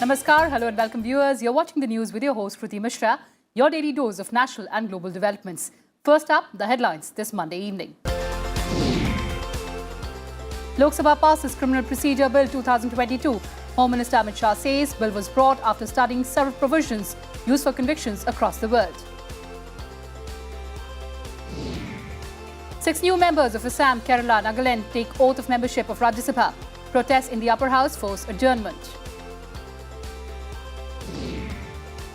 Namaskar, hello and welcome viewers. You're watching the news with your host Kriti Mishra, your daily dose of national and global developments. First up, the headlines this Monday evening. Lok Sabha passes Criminal Procedure Bill 2022. Home Minister Amit says bill was brought after studying several provisions used for convictions across the world. 6 new members of Assam, Kerala, Nagaland take oath of membership of Rajya Sabha. Protests in the upper house force adjournment.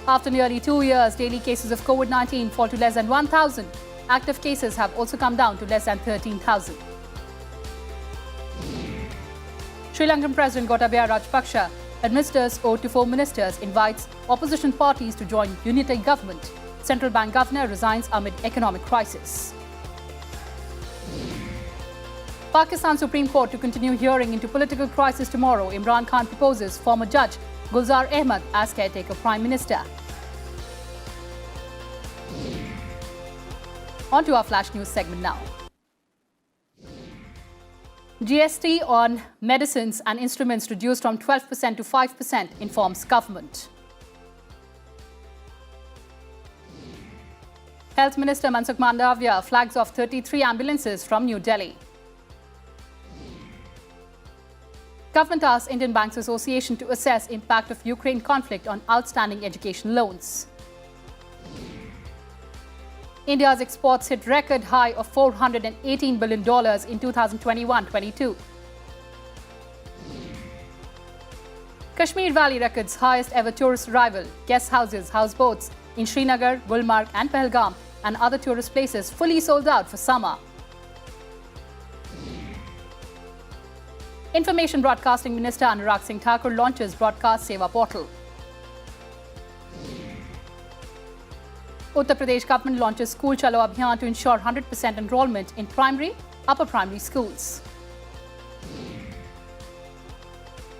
After nearly 2 years, daily cases of COVID-19 fall to less than 1,000. Active cases have also come down to less than 13,000. Sri Lankan President Gotabaya Rajapaksa administers oath to 4 ministers, invites opposition parties to join unity government. Central Bank Governor resigns amid economic crisis. Pakistan Supreme Court to continue hearing into political crisis tomorrow. Imran Khan proposes former judge Gulzar Ahmad as caretaker Prime Minister. On to our flash news segment now. GST on medicines and instruments reduced from 12% to 5%, informs government. Health Minister Mansukh Mandavia flags off 33 ambulances from New Delhi. Government asks Indian Banks Association to assess impact of Ukraine conflict on outstanding education loans. India's exports hit record high of $418 billion in 2021-22. Kashmir Valley records highest ever tourist arrival. Guest houses, houseboats in Srinagar, Gulmarg and Pahalgam and other tourist places fully sold out for summer. Information Broadcasting Minister Anurag Singh Thakur launches Broadcast Seva Portal. Uttar Pradesh government launches School Chalo Abhiyan to ensure 100% enrollment in primary, upper primary schools.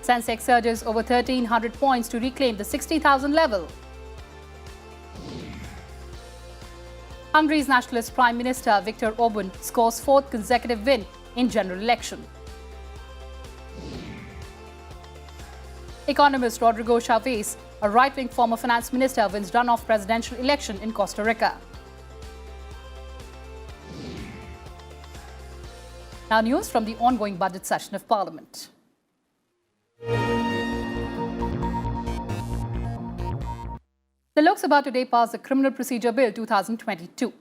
Sensex surges over 1,300 points to reclaim the 60,000 level. Hungary's nationalist Prime Minister Viktor Orban scores 4th consecutive win in general election. Economist Rodrigo Chavez, a right-wing former finance minister, wins runoff presidential election in Costa Rica. Now news from the ongoing budget session of Parliament. The Lok Sabha today passed the Criminal Procedure Bill 2022.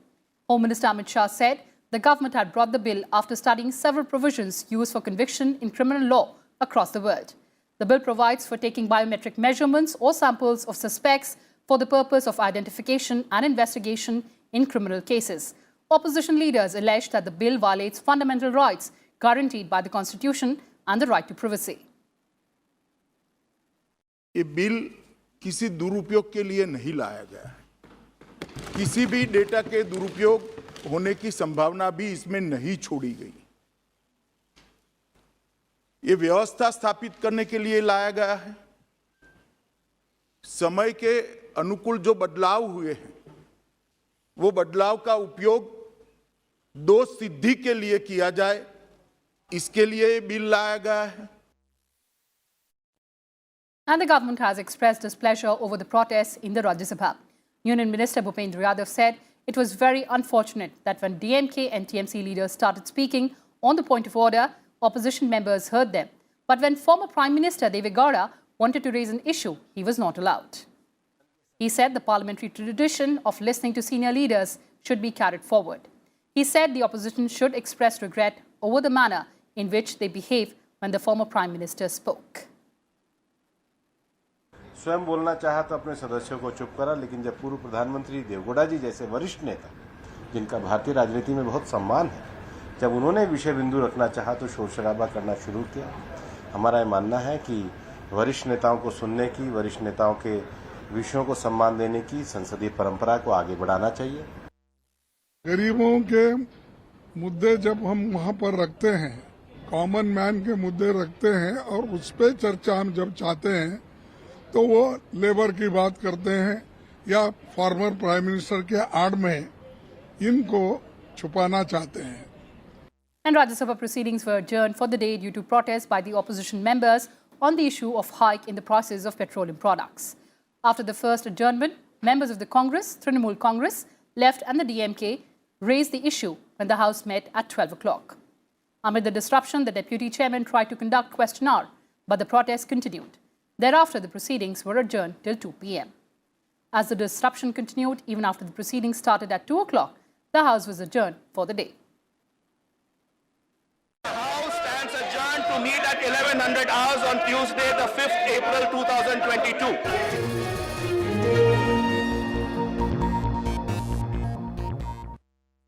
Home Minister Amit said the government had brought the bill after studying several provisions used for conviction in criminal law across the world. The bill provides for taking biometric measurements or samples of suspects for the purpose of identification and investigation in criminal cases. Opposition leaders alleged that the bill violates fundamental rights guaranteed by the Constitution and the right to privacy. ये bill किसी दुरुपयोग के लिए नहीं लाया गया है। किसी भी डेटा के दुरुपयोग होने की संभावना भी इसमें नहीं छोड़ी गई। ये व्यवस्था स्थापित करने के लिए लाया गया है। समय के अनुकूल जो बदलाव हुए हैं, वो बदलाव का उपयोग दोष सिद्धि के लिए किया जाए, इसके लिए ये बिल लाया गया है। And the government has expressed displeasure over the protests in the Rajya Sabha. Union Minister Bhupendra Yadav said it was very unfortunate that when DMK and TMC leaders started speaking on the point of order, opposition members heard them. But when former Prime Minister Deve Gowda wanted to raise an issue, he was not allowed. He said the parliamentary tradition of listening to senior leaders should be carried forward. He said the opposition should express regret over the manner in which they behaved when the former Prime Minister spoke. स्वयं बोलना चाहा तो अपने सदस्यों को चुप करा, लेकिन जब पूर्व प्रधानमंत्री देवगौड़ा जी जैसे वरिष्ठ नेता, जिनका भारतीय राजनीति में बहुत सम्मान है, जब उन्होंने विषय बिंदु रखना चाहा तो शोर शराबा करना शुरू किया। हमारा ये मानना है कि वरिष्ठ नेताओं को सुनने की, वरिष्ठ नेताओं के विषयों को सम्मान देने की संसदीय परंपरा को आगे बढ़ाना चाहिए। गरीबों के मुद्दे जब हम वहां पर रखते हैं, कॉमन मैन के मुद्दे रखते हैं और उस पर चर्चा हम जब चाहते हैं तो वो लेबर की बात करते हैं या फॉर्मर प्राइम मिनिस्टर के आड़ में इनको छुपाना चाहते हैं। And Rajya Sabha proceedings were adjourned for the day due to protests by the opposition members on the issue of hike in the prices of petroleum products. After the first adjournment, members of the Congress, Trinamool Congress, Left and the DMK raised the issue when the House met at 12 o'clock. Amid the disruption, the Deputy Chairman tried to conduct question hour, but the protest continued. Thereafter, the proceedings were adjourned till 2 p.m. As the disruption continued, even after the proceedings started at 2 o'clock, the House was adjourned for the day. The House stands adjourned to meet at 1100 hours on Tuesday, the 5th April 2022.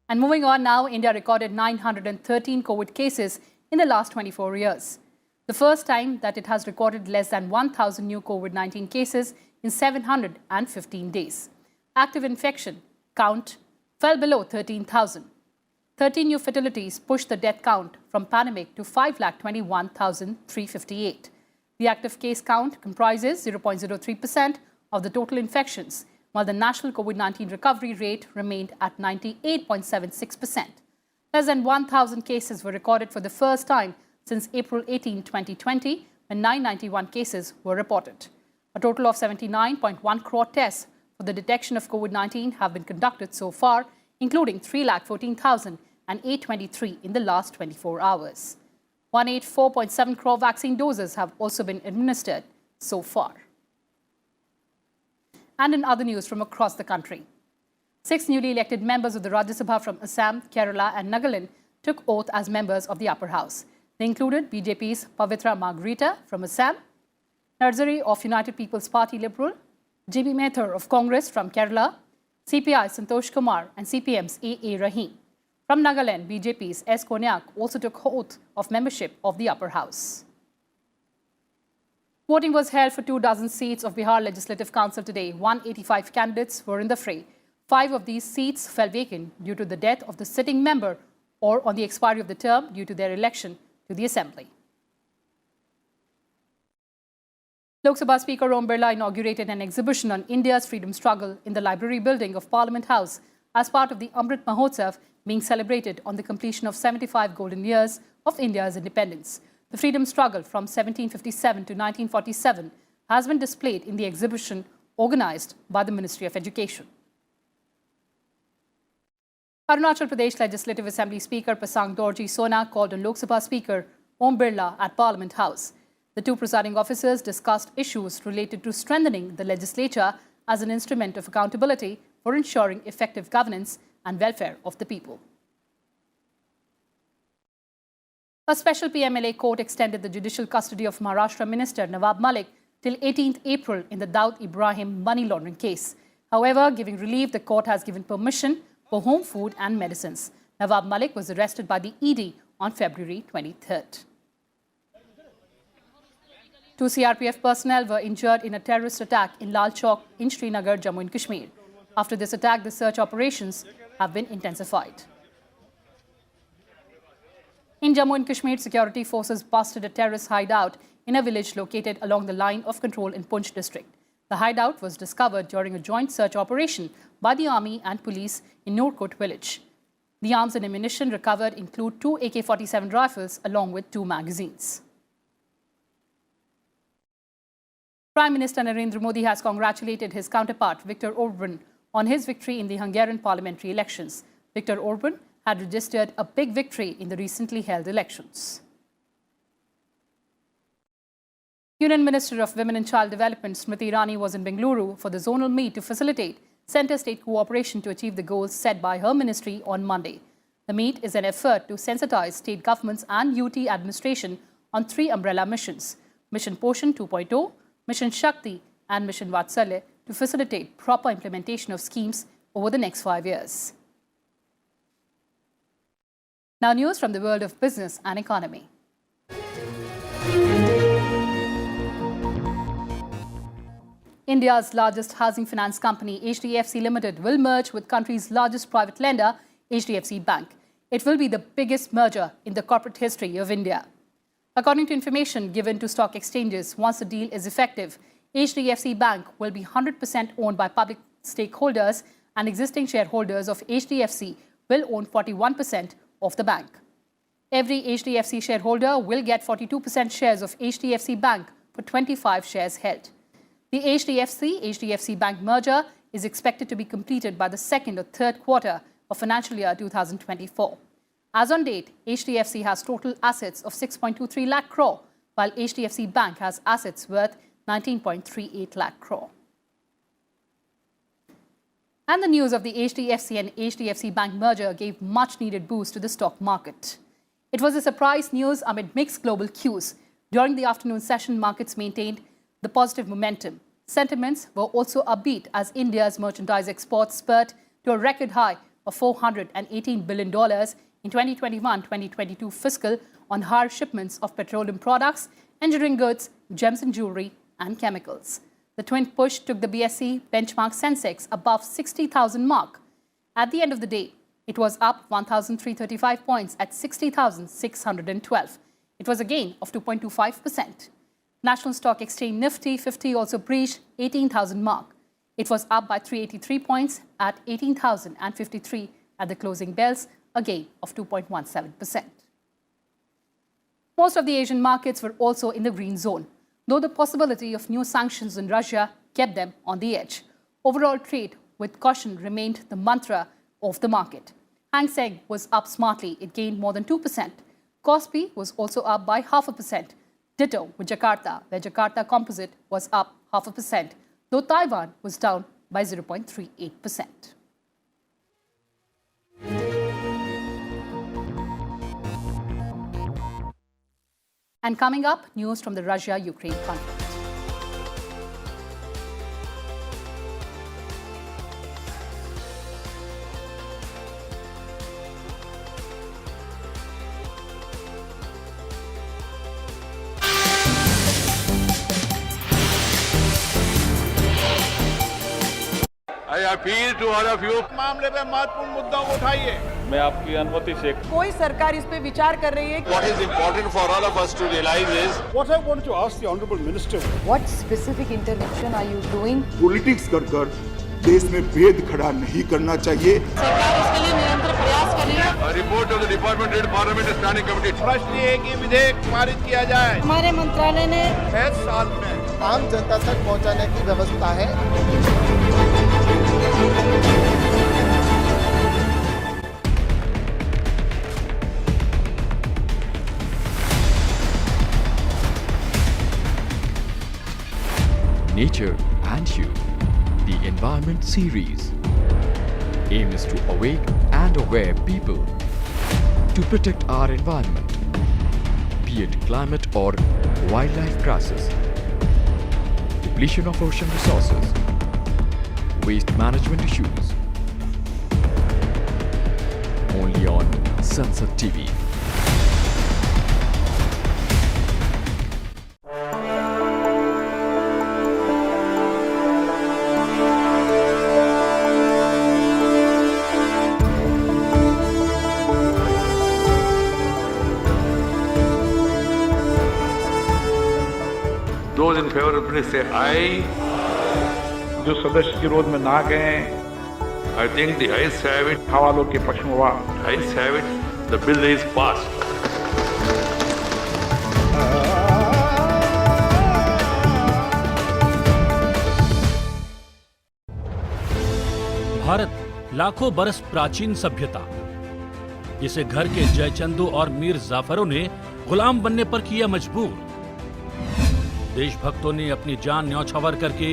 And moving on now, India recorded 913 COVID cases in the last 24 years. The first time that it has recorded less than 1,000 new COVID-19 cases in 715 days. Active infection count fell below 13,000. 13 new fatalities pushed the death count from pandemic to 5,21,358. The active case count comprises 0.03% of the total infections, while the national COVID-19 recovery rate remained at 98.76%. Less than 1,000 cases were recorded for the first time since April 18, 2020, when 991 cases were reported. A total of 79.1 crore tests for the detection of COVID-19 have been conducted so far, including 314,823 in the last 24 hours. 184.7 crore vaccine doses have also been administered so far. And in other news from across the country, 6 newly elected members of the Rajya Sabha from Assam, Kerala and Nagaland took oath as members of the upper house. They included BJP's Pavitra Margarita from Assam, Narzari of United People's Party Liberal, JB Mehtar of Congress from Kerala, CPI Santosh Kumar and CPM's A.A. Rahim. From Nagaland, BJP's S. Konyak also took oath of membership of the upper house. Voting was held for 24 seats of Bihar Legislative Council today. 185 candidates were in the fray. 5 of these seats fell vacant due to the death of the sitting member or on the expiry of the term due to their election to the Assembly. Lok Sabha Speaker Om Birla inaugurated an exhibition on India's freedom struggle in the library building of Parliament House as part of the Amrit Mahotsav being celebrated on the completion of 75 golden years of India's independence. The freedom struggle from 1757 to 1947 has been displayed in the exhibition organized by the Ministry of Education. Arunachal Pradesh Legislative Assembly Speaker Pasang Dorji Sona called on Lok Sabha Speaker Om Birla at Parliament House. The two presiding officers discussed issues related to strengthening the legislature as an instrument of accountability for ensuring effective governance and welfare of the people. A special PMLA court extended the judicial custody of Maharashtra Minister Nawab Malik till 18th April in the Daud Ibrahim money laundering case. However, giving relief, the court has given permission for home food and medicines. Nawab Malik was arrested by the ED on February 23rd. 2 CRPF personnel were injured in a terrorist attack in Lal Chowk in Srinagar, Jammu and Kashmir. After this attack, the search operations have been intensified. In Jammu and Kashmir, security forces busted a terrorist hideout in a village located along the line of control in Poonch district. The hideout was discovered during a joint search operation by the army and police in Noorkot village. The arms and ammunition recovered include 2 AK-47 rifles along with 2 magazines. Prime Minister Narendra Modi has congratulated his counterpart, Viktor Orban, on his victory in the Hungarian parliamentary elections. Viktor Orban had registered a big victory in the recently held elections. Union Minister of Women and Child Development, Smriti Irani, was in Bengaluru for the zonal meet to facilitate center-state cooperation to achieve the goals set by her ministry on Monday. The meet is an effort to sensitize state governments and UT administration on 3 umbrella missions, Mission Poshan 2.0, Mission Shakti and Mission Vatsalya, to facilitate proper implementation of schemes over the next 5 years. Now news from the world of business and economy. India's largest housing finance company, HDFC Limited, will merge with country's largest private lender, HDFC Bank. It will be the biggest merger in the corporate history of India. According to information given to stock exchanges, once the deal is effective, HDFC Bank will be 100% owned by public stakeholders, and existing shareholders of HDFC will own 41% of the bank. Every HDFC shareholder will get 42% shares of HDFC Bank for 25 shares held. The HDFC Bank merger is expected to be completed by the second or third quarter of financial year 2024. As on date, HDFC has total assets of 6.23 lakh crore, while HDFC Bank has assets worth 19.38 lakh crore. And the news of the HDFC and HDFC Bank merger gave much-needed boost to the stock market. It was a surprise news amid mixed global cues. During the afternoon session, markets maintained the positive momentum. Sentiments were also upbeat as India's merchandise exports spurred to a record high of $418 billion in 2021-2022 fiscal on higher shipments of petroleum products, engineering goods, gems and jewelry, and chemicals. The twin push took the BSE benchmark Sensex above 60,000 mark. At the end of the day, it was up 1,335 points at 60,612. It was a gain of 2.25%. National Stock Exchange Nifty 50 also breached 18,000 mark. It was up by 383 points at 18,053 at the closing bells, a gain of 2.17%. Most of the Asian markets were also in the green zone, though the possibility of new sanctions on Russia kept them on the edge. Overall trade with caution remained the mantra of the market. Hang Seng was up smartly. It gained more than 2%. Kospi was also up by 0.5%. Ditto with Jakarta, where Jakarta Composite was up 0.5%, though Taiwan was down by 0.38%. And coming up, news from the Russia-Ukraine conflict. I appeal to all of you. मामले में महत्वपूर्ण मुद्दों को उठाइए। मैं आपकी अनुमति से कोई सरकार इस पे विचार कर रही है। What is important for all of us to realize is what I wanted to ask the Honourable Minister. What specific intervention are you doing? Politics कर देश में भेद खड़ा नहीं करना चाहिए। सरकार इसके लिए निरंतर प्रयास कर रही है। a report of the Department of Parliament Standing Committee. प्रश्न ये है कि विधेयक पारित किया जाए। हमारे मंत्रालय ने 6 साल में आम जनता तक पहुंचाने की व्यवस्था है। Nature and You, the Environment Series. Aim is to awake and aware people to protect our environment, be it climate or wildlife crisis, depletion of ocean resources, waste management issues. Only on Sansad TV. Those in favor of please say aye. जो सदस्य विरोध में ना गए, I think the ayes have it. हवालों के पक्ष में हुआ। Ayes have it. The bill is passed. Bharat लाखों बरस प्राचीन सभ्यता, जिसे घर के जयचंदू और मीर जाफरों ने गुलाम बनने पर किया मजबूर। देशभक्तों ने अपनी जान न्यौछावर करके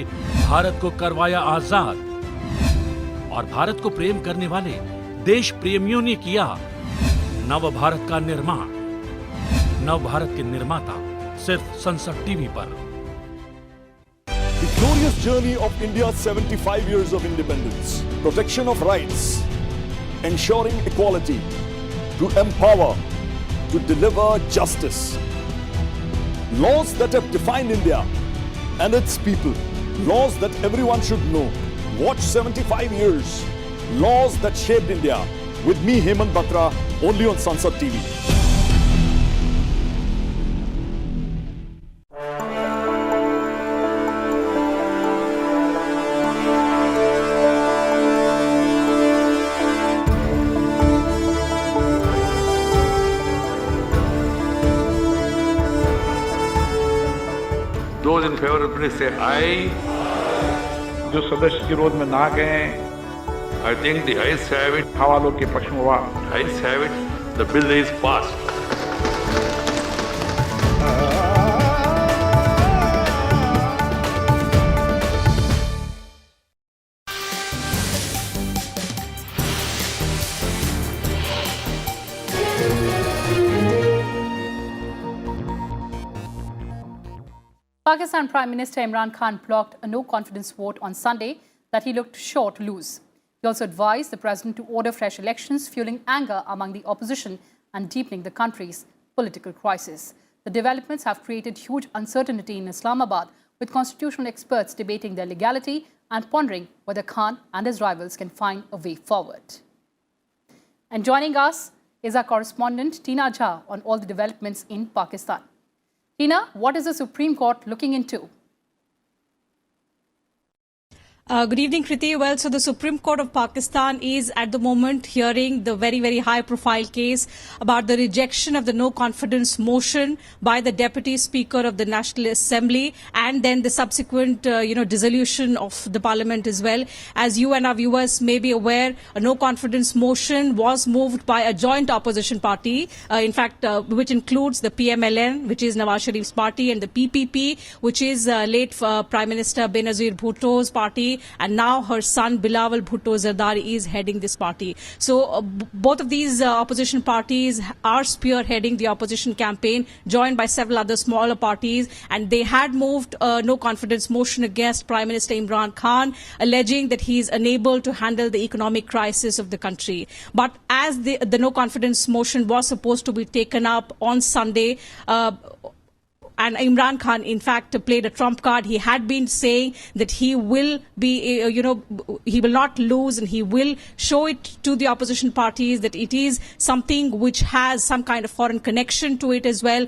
भारत को करवाया आजाद और भारत को प्रेम करने वाले देश प्रेमियों ने किया नव भारत का निर्माण। नव भारत के निर्माता सिर्फ संसद टीवी पर। The glorious journey of India's 75 years of independence, protection of rights, ensuring equality, to empower, to deliver justice. Laws that have defined India and its people. Laws that everyone should know. Watch 75 years. Laws that shaped India. With me, Hemant Batra, only on Sansad TV. favor, please say aye. जो सदस्य विरोध में ना गए, I think the ayes have it. हवालों के पक्ष में हुआ। Ayes have it. The bill is passed. Pakistan Prime Minister Imran Khan blocked a no-confidence vote on Sunday that he looked sure to lose. He also advised the president to order fresh elections, fueling anger among the opposition and deepening the country's political crisis. The developments have created huge uncertainty in Islamabad, with constitutional experts debating their legality and pondering whether Khan and his rivals can find a way forward. And joining us is our correspondent Teena on all the developments in Pakistan. Teena, what is the Supreme Court looking into? Good evening, Kriti. Well, so the Supreme Court of Pakistan is at the moment hearing the very, very high-profile case about the rejection of the no-confidence motion by the Deputy Speaker of the National Assembly and then the subsequent, dissolution of the Parliament as well. As you and our viewers may be aware, a no-confidence motion was moved by a joint opposition party, which includes the PMLN, which is Nawaz Sharif's party, and the PPP, which is late Prime Minister Benazir Bhutto's party. And now her son Bilawal Bhutto Zardari is heading this party. So both of these opposition parties are spearheading the opposition campaign, joined by several other smaller parties. And they had moved a no-confidence motion against Prime Minister Imran Khan, alleging that he is unable to handle the economic crisis of the country. But as the no-confidence motion was supposed to be taken up on Sunday, and Imran Khan, in fact, played a trump card. He had been saying that he will be, he will not lose, and he will show it to the opposition parties that it is something which has some kind of foreign connection to it as well.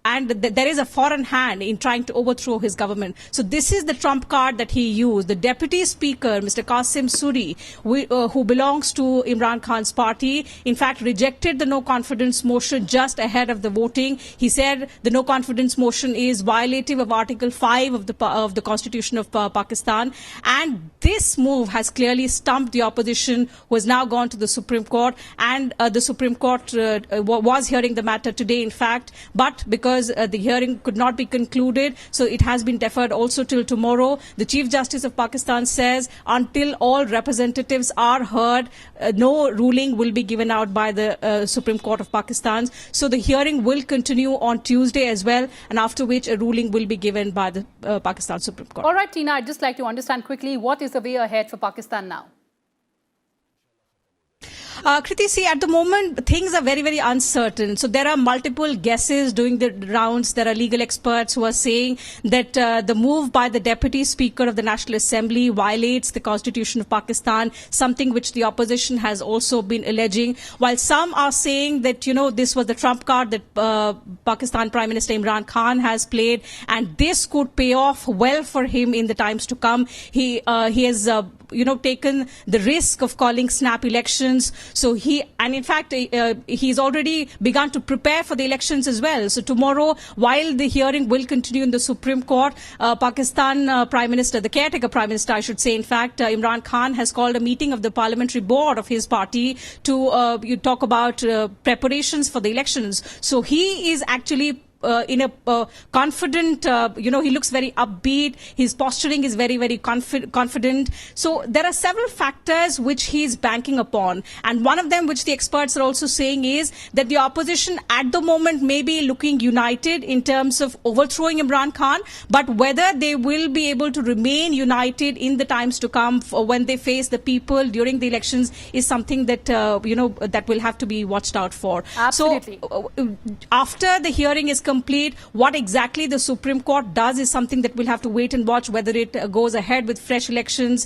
And there is a foreign hand in trying to overthrow his government. So this is the trump card that he used. The Deputy Speaker, Mr. Qasim Suri, who belongs to Imran Khan's party, in fact, rejected the no-confidence motion just ahead of the voting. He said the no-confidence motion is violative of Article 5 of the Constitution of Pakistan. And this move has clearly stumped the opposition, who has now gone to the Supreme Court. And the Supreme Court was hearing the matter today, in fact, but because the hearing could not be concluded, so it has been deferred also till tomorrow. The Chief Justice of Pakistan says until all representatives are heard, no ruling will be given out by the Supreme Court of Pakistan. So the hearing will continue on Tuesday as well, and after which a ruling will be given by the Pakistan Supreme Court. All right, Teena, I'd just like to understand quickly, what is the way ahead for Pakistan now? Kriti, see, at the moment, things are very, very uncertain. So there are multiple guesses doing the rounds. There are legal experts who are saying that the move by the Deputy Speaker of the National Assembly violates the Constitution of Pakistan, something which the opposition has also been alleging. While some are saying that, this was the trump card that Pakistan Prime Minister Imran Khan has played, and this could pay off well for him in the times to come. He has taken the risk of calling snap elections. So he's already begun to prepare for the elections as well. So tomorrow, while the hearing will continue in the Supreme Court, Pakistan Prime Minister, the caretaker Prime Minister, I should say, in fact, Imran Khan has called a meeting of the parliamentary board of his party to talk about preparations for the elections. So he is actually in a confident, he looks very upbeat. His posturing is very, very confident. So there are several factors which he is banking upon. And one of them, which the experts are also saying, is that the opposition at the moment may be looking united in terms of overthrowing Imran Khan, but whether they will be able to remain united in the times to come when they face the people during the elections is something that, that will have to be watched out for. Absolutely. So after the hearing is complete, what exactly the Supreme Court does is something that we'll have to wait and watch, whether it goes ahead with fresh elections,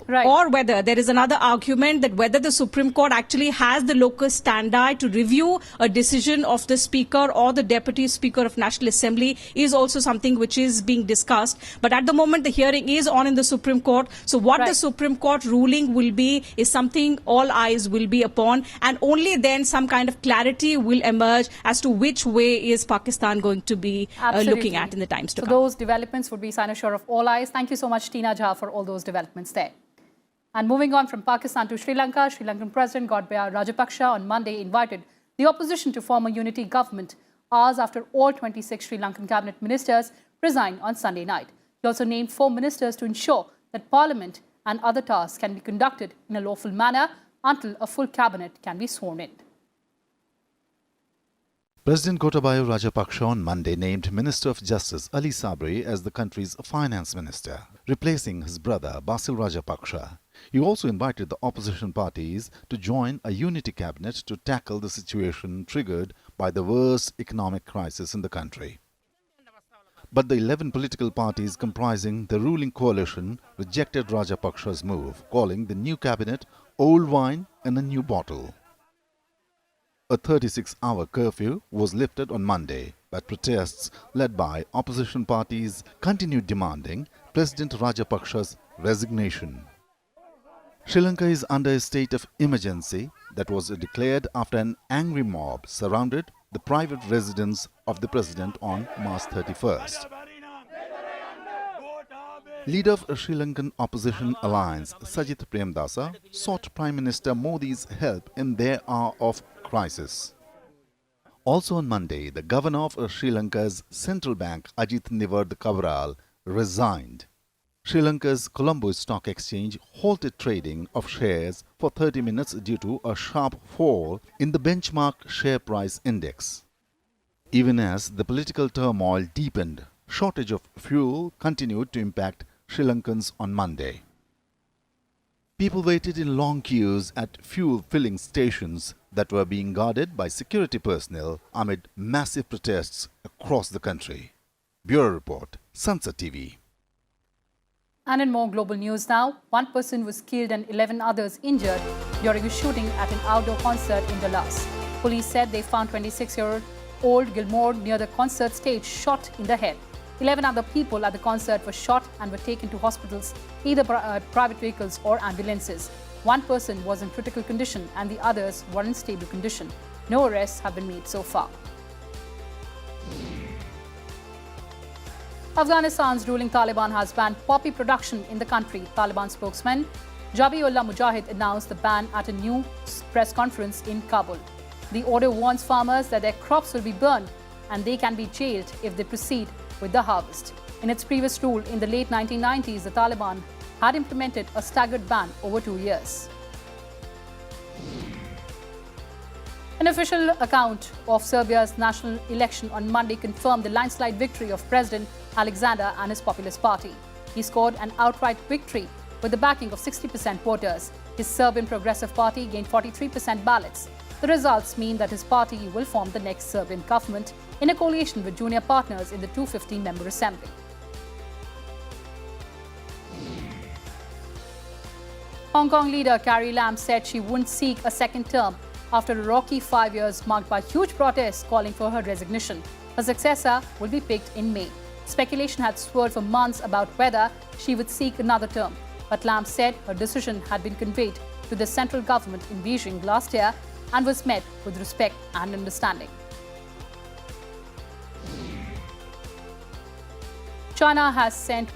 or whether there is another argument that whether the Supreme Court actually has the locus standi to review a decision of the Speaker or the Deputy Speaker of National Assembly is also something which is being discussed. But at the moment, the hearing is on in the Supreme Court. So what the Supreme Court ruling will be is something all eyes will be upon, and only then some kind of clarity will emerge as to which way is Pakistan Pakistan going to be looking at in the times to come? So those developments would be cynosure of all eyes. Thank you so much, Teena Jha, for all those developments there. And moving on from Pakistan to Sri Lanka, Sri Lankan President Gotabaya Rajapaksa on Monday invited the opposition to form a unity government hours after all 26 Sri Lankan cabinet ministers resigned on Sunday night. He also named 4 ministers to ensure that parliament and other tasks can be conducted in a lawful manner until a full cabinet can be sworn in. President Gotabaya Rajapaksa on Monday named Minister of Justice Ali Sabri as the country's finance minister, replacing his brother Basil Rajapaksa. He also invited the opposition parties to join a unity cabinet to tackle the situation triggered by the worst economic crisis in the country. But the 11 political parties comprising the ruling coalition rejected Rajapaksa's move, calling the new cabinet old wine in a new bottle. A 36-hour curfew was lifted on Monday, but protests led by opposition parties continued demanding President Rajapaksa's resignation. Sri Lanka is under a state of emergency that was declared after an angry mob surrounded the private residence of the president on March 31st. Leader of Sri Lankan Opposition Alliance, Sajith Premdasa, sought Prime Minister Modi's help in their hour of crisis. Also on Monday, the governor of Sri Lanka's central bank, Ajit Nivard Cabral, resigned. Sri Lanka's Colombo Stock Exchange halted trading of shares for 30 minutes due to a sharp fall in the benchmark share price index. Even as the political turmoil deepened, shortage of fuel continued to impact Sri Lankans on Monday. People waited in long queues at fuel filling stations that were being guarded by security personnel amid massive protests across the country. Bureau Report, Sansad TV. And in more global news now, 1 person was killed and 11 others injured during a shooting at an outdoor concert in Dallas. Police said they found 26-year-old Gilmore near the concert stage shot in the head. 11 other people at the concert were shot and were taken to hospitals, either private vehicles or ambulances. 1 person was in critical condition and the others were in stable condition. No arrests have been made so far. Afghanistan's ruling Taliban has banned poppy production in the country. Taliban spokesman Zabiullah Mujahid announced the ban at a new press conference in Kabul. The order warns farmers that their crops will be burned and they can be jailed if they proceed with the harvest. In its previous rule in the late 1990s, the Taliban had implemented a staggered ban over 2 years. An official account of Serbia's national election on Monday confirmed the landslide victory of President Alexander and his Populist Party. He scored an outright victory with the backing of 60% voters. His Serbian Progressive Party gained 43% ballots. The results mean that his party will form the next Serbian government in a coalition with junior partners in the 250-member assembly. Hong Kong leader Carrie Lam said she wouldn't seek a second term after a rocky 5 years marked by huge protests calling for her resignation. Her successor will be picked in May. Speculation had swirled for months about whether she would seek another term, but Lam said her decision had been conveyed to the central government in Beijing last year and was met with respect and understanding. China has sent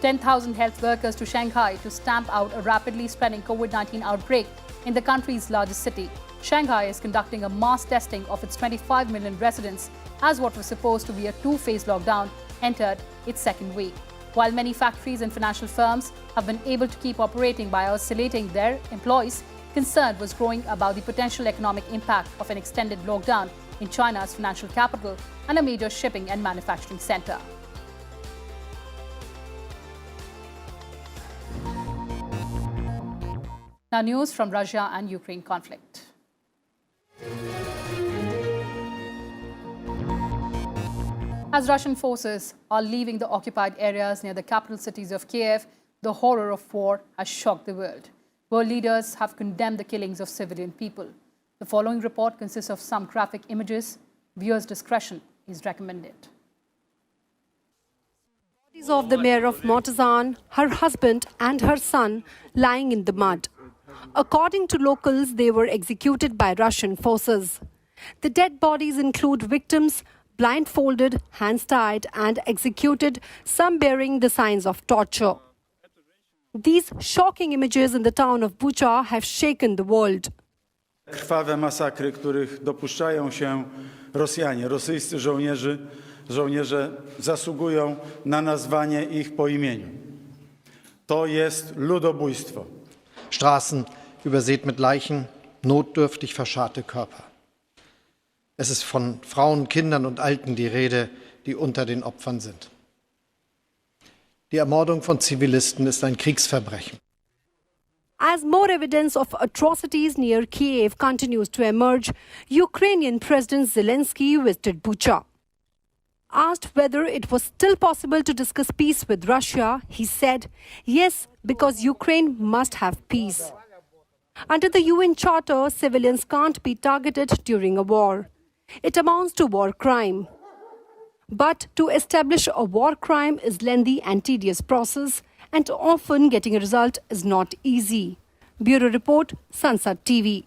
10,000 health workers to Shanghai to stamp out a rapidly spreading COVID-19 outbreak in the country's largest city. Shanghai is conducting a mass testing of its 25 million residents as what was supposed to be a 2-phase lockdown entered its second week. While many factories and financial firms have been able to keep operating by isolating their employees, concern was growing about the potential economic impact of an extended lockdown in China's financial capital and a major shipping and manufacturing center. Now news from Russia and Ukraine conflict. As Russian forces are leaving the occupied areas near the capital cities of Kiev, the horror of war has shocked the world. World leaders have condemned the killings of civilian people. The following report consists of some graphic images. Viewers' discretion is recommended. Bodies of the mayor of Mortazan, her husband and her son lying in the mud. According to locals, they were executed by Russian forces. The dead bodies include victims, blindfolded, hands tied and executed, some bearing the signs of torture. These shocking images in the town of Bucha have shaken the world. Krwawe masakry, których dopuszczają się Rosjanie, rosyjscy żołnierze zasługują na nazwanie ich po imieniu. To jest ludobójstwo. Straßen übersät mit Leichen, notdürftig verscharrte Körper. Es ist von Frauen, Kindern und Alten die Rede, die unter den Opfern sind. Die Ermordung von Zivilisten ist ein Kriegsverbrechen. As more evidence of atrocities near Kiev continues to emerge, Ukrainian President Zelensky visited Bucha. Asked whether it was still possible to discuss peace with Russia, he said, yes, because Ukraine must have peace. Under the UN Charter, civilians can't be targeted during a war. It amounts to war crime. But to establish a war crime is lengthy and tedious process, and often getting a result is not easy. Bureau Report, Sansad TV.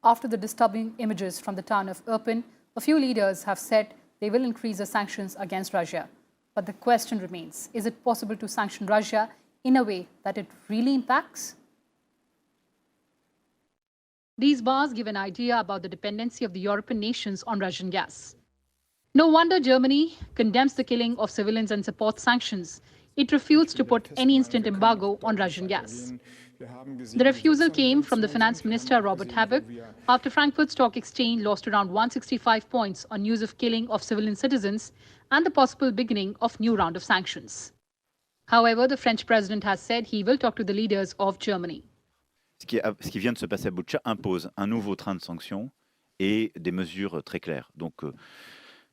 After the disturbing images from the town of Irpin, a few leaders have said they will increase the sanctions against Russia. But the question remains, is it possible to sanction Russia in a way that it really impacts? These bars give an idea about the dependency of the European nations on Russian gas. No wonder Germany condemns the killing of civilians and supports sanctions. It refused to put any instant embargo on Russian gas. The refusal came from the finance minister Robert Habeck after Frankfurt Stock Exchange lost around 165 points on news of killing of civilian citizens and the possible beginning of new round of sanctions. However, the French president has said he will talk to the leaders of Germany. Ce qui vient de se passer à Bucha impose un nouveau train de sanctions et des mesures très claires. Donc,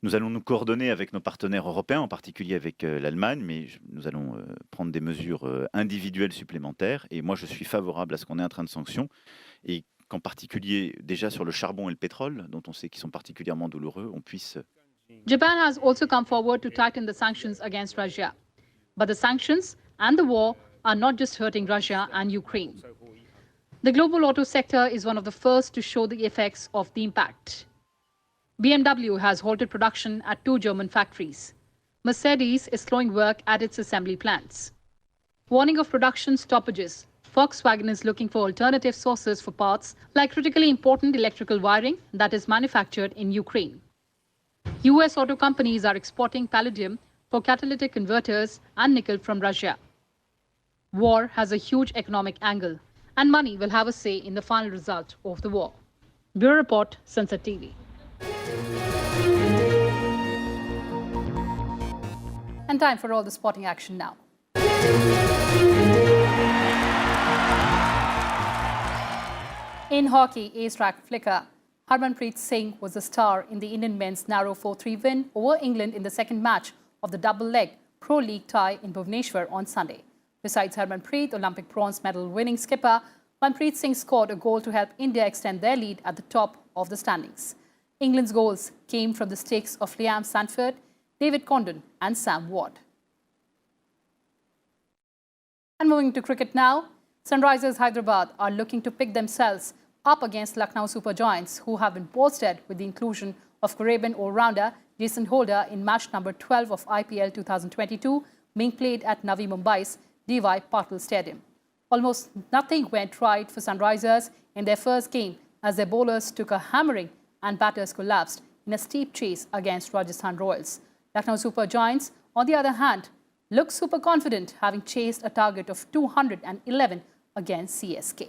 nous allons nous coordonner avec nos partenaires européens, en particulier avec l'Allemagne, mais nous allons prendre des mesures individuelles supplémentaires. Et moi, je suis favorable à ce qu'on ait un train de sanctions et qu'en particulier, déjà sur le charbon et le pétrole, dont on sait qu'ils sont particulièrement douloureux, on puisse... Japan has also come forward to tighten the sanctions against Russia. But the sanctions and the war are not just hurting Russia and Ukraine. The global auto sector is one of the first to show the effects of the impact. BMW has halted production at 2 German factories. Mercedes is slowing work at its assembly plants. Warning of production stoppages. Volkswagen is looking for alternative sources for parts like critically important electrical wiring that is manufactured in Ukraine. US auto companies are exporting palladium for catalytic converters and nickel from Russia. War has a huge economic angle, and money will have a say in the final result of the war. Bureau Report, Sansad TV. And time for all the sporting action now. In hockey, ace-track flicker Harmanpreet Singh was the star in the Indian men's narrow 4-3 win over England in the second match of the double-leg Pro League tie in Bhubaneswar on Sunday. Besides Harmanpreet, Olympic bronze medal-winning skipper Manpreet Singh scored a goal to help India extend their lead at the top of the standings. England's goals came from the sticks of Liam Sanford, David Condon and Sam Ward. And moving to cricket now, Sunrisers Hyderabad are looking to pick themselves up against Lucknow Super Giants, who have been bolstered with the inclusion of Caribbean all-rounder Jason Holder in match number 12 of IPL 2022, being played at Navi Mumbai's D.Y. Patil Stadium. Almost nothing went right for Sunrisers in their first game as their bowlers took a hammering and batters collapsed in a steep chase against Rajasthan Royals. Lucknow Super Giants, on the other hand, look super confident, having chased a target of 211 against CSK.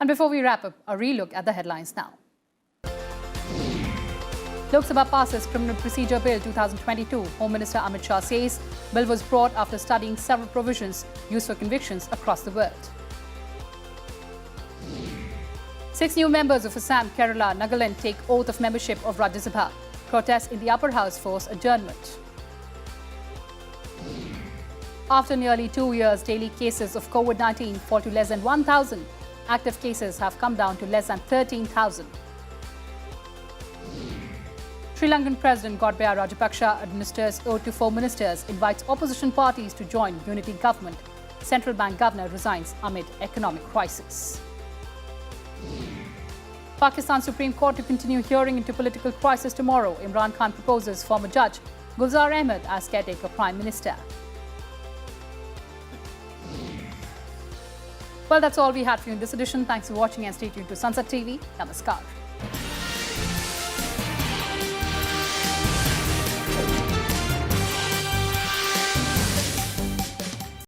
And before we wrap up, a relook at the headlines now. Lok Sabha passes Criminal Procedure Bill 2022. Home Minister Amit Shah says bill was brought after studying several provisions used for convictions across the world. 6 new members of Assam, Kerala, Nagaland take oath of membership of Rajya Sabha. Protests in the upper house force adjournment. After nearly 2 years, daily cases of COVID-19 fall to less than 1,000. Active cases have come down to less than 13,000. Sri Lankan President Gotabaya Rajapaksa administers oath to 4 ministers, invites opposition parties to join unity government. Central Bank Governor resigns amid economic crisis. Pakistan Supreme Court to continue hearing into political crisis tomorrow. Imran Khan proposes former judge Gulzar Ahmed as caretaker Prime Minister. Well, that's all we had for you in this edition. Thanks for watching and stay tuned to Sansad TV. Namaskar.